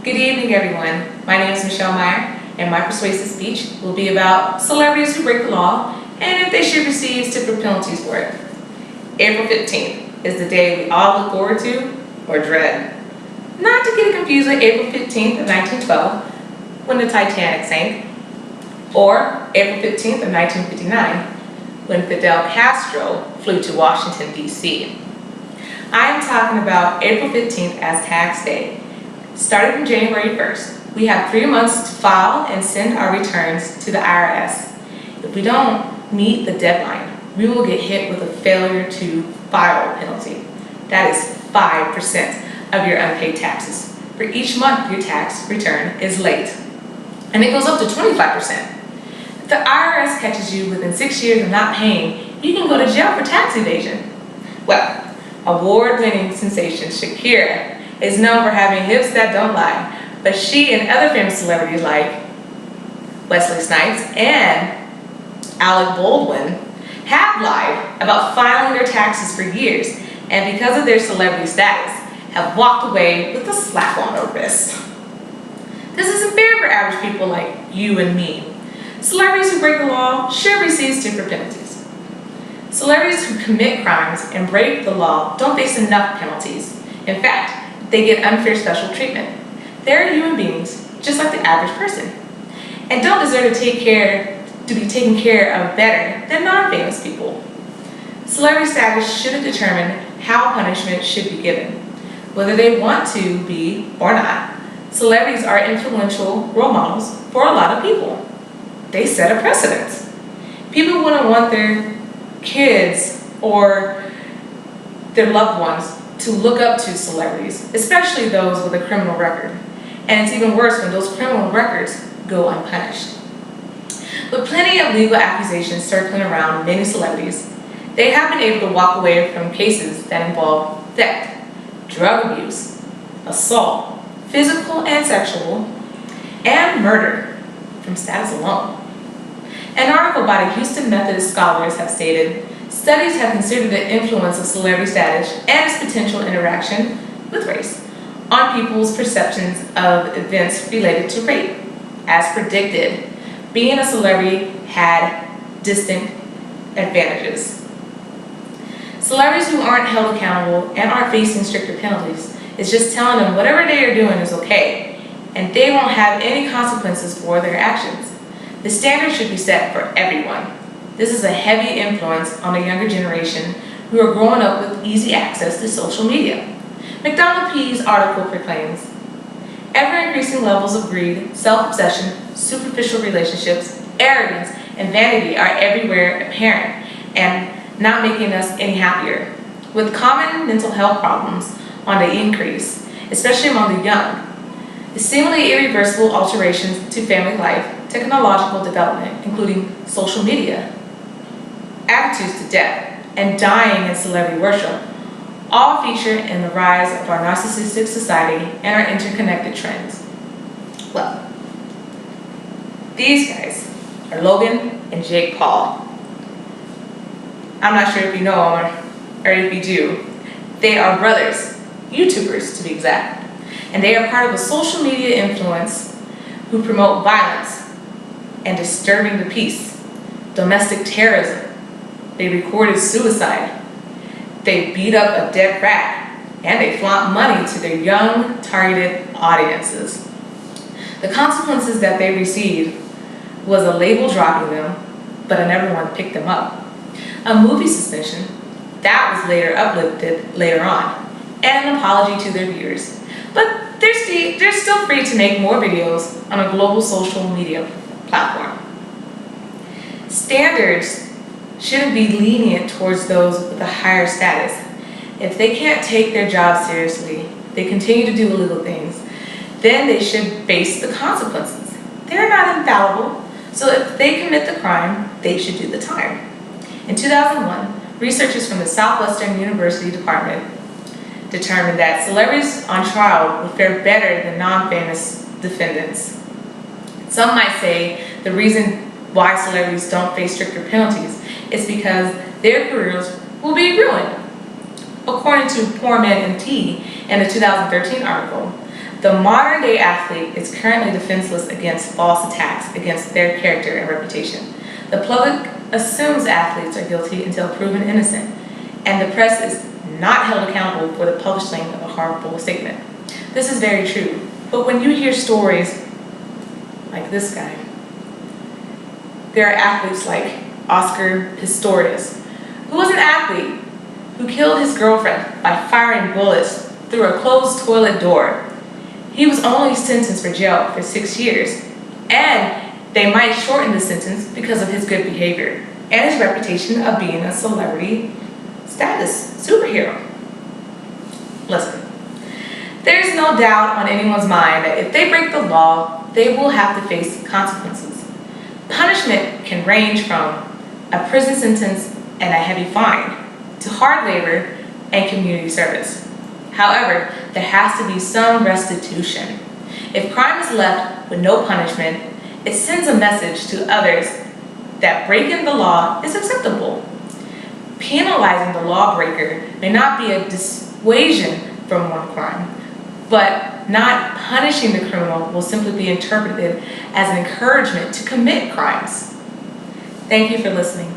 Good evening, everyone. My name is Michelle Meyer, and my persuasive speech will be about celebrities who break the law and if they should receive stiffer penalties for it. April 15th is the day we all look forward to or dread. Not to get confused with April 15th of 1912, when the Titanic sank, or April 15th of 1959, when Fidel Castro flew to Washington, D.C. I am talking about April 15th as tax day. Starting from January 1st, we have 3 months to file and send our returns to the IRS. If we don't meet the deadline, we will get hit with a failure to file penalty. That is 5% of your unpaid taxes. For each month your tax return is late. And it goes up to 25%. If the IRS catches you within 6 years of not paying, you can go to jail for tax evasion. Well, award-winning sensation Shakira is known for having hips that don't lie, but she and other famous celebrities like Wesley Snipes and Alec Baldwin have lied about filing their taxes for years, and because of their celebrity status, have walked away with a slap on their wrist. This isn't fair for average people like you and me. Celebrities who break the law should receive stiffer penalties. Celebrities who commit crimes and break the law don't face enough penalties. In fact, they get unfair special treatment. They're human beings, just like the average person, and don't deserve to be taken care of better than non-famous people. Celebrity status shouldn't determine how punishment should be given, whether they want to be or not. Celebrities are influential role models for a lot of people. They set a precedent. People wouldn't want their kids or their loved ones to look up to celebrities, especially those with a criminal record. And it's even worse when those criminal records go unpunished. With plenty of legal accusations circling around many celebrities, they have been able to walk away from cases that involve theft, drug abuse, assault, physical and sexual, and murder from status alone. An article by the Houston Methodist scholars have stated, studies have considered the influence of celebrity status and its potential interaction with race on people's perceptions of events related to rape. As predicted, being a celebrity had distinct advantages. Celebrities who aren't held accountable and aren't facing stricter penalties is just telling them whatever they are doing is okay, and they won't have any consequences for their actions. The standard should be set for everyone. This is a heavy influence on the younger generation who are growing up with easy access to social media. McDonald P's article proclaims, ever-increasing levels of greed, self-obsession, superficial relationships, arrogance, and vanity are everywhere apparent and not making us any happier. With common mental health problems on the increase, especially among the young, the seemingly irreversible alterations to family life, technological development, including social media, attitudes to death, and dying in celebrity worship, all feature in the rise of our narcissistic society and our interconnected trends. Well, these guys are Logan and Jake Paul. I'm not sure if you know them or if you do. They are brothers, YouTubers to be exact, and they are part of a social media influence who promote violence and disturbing the peace, domestic terrorism. They recorded suicide. They beat up a dead rat, and they flaunt money to their young, targeted audiences. The consequences that they received was a label dropping them, but another one picked them up. A movie suspension that was later uplifted later on, and an apology to their viewers. But they're still free to make more videos on a global social media platform. Standards shouldn't be lenient towards those with a higher status. If they can't take their job seriously, they continue to do illegal things, then they should face the consequences. They're not infallible, so if they commit the crime, they should do the time. In 2001, researchers from the Southwestern University Department determined that celebrities on trial would fare better than non-famous defendants. Some might say the reason why celebrities don't face stricter penalties is because their careers will be ruined. According to Poor Man and Tea in a 2013 article, The modern day athlete is currently defenseless against false attacks against their character and reputation. The public assumes athletes are guilty until proven innocent, and the press is not held accountable for the publishing of a harmful statement. This is very true, but when you hear stories like this guy, there are athletes like Oscar Pistorius, who was an athlete who killed his girlfriend by firing bullets through a closed toilet door. He was only sentenced for jail for 6 years, and they might shorten the sentence because of his good behavior and his reputation of being a celebrity status superhero. Listen, there's no doubt on anyone's mind that if they break the law, they will have to face consequences. Punishment can range from a prison sentence and a heavy fine to hard labor and community service. However, there has to be some restitution. If crime is left with no punishment, it sends a message to others that breaking the law is acceptable. Penalizing the lawbreaker may not be a dissuasion from one crime, but not punishing the criminal will simply be interpreted as an encouragement to commit crimes. Thank you for listening.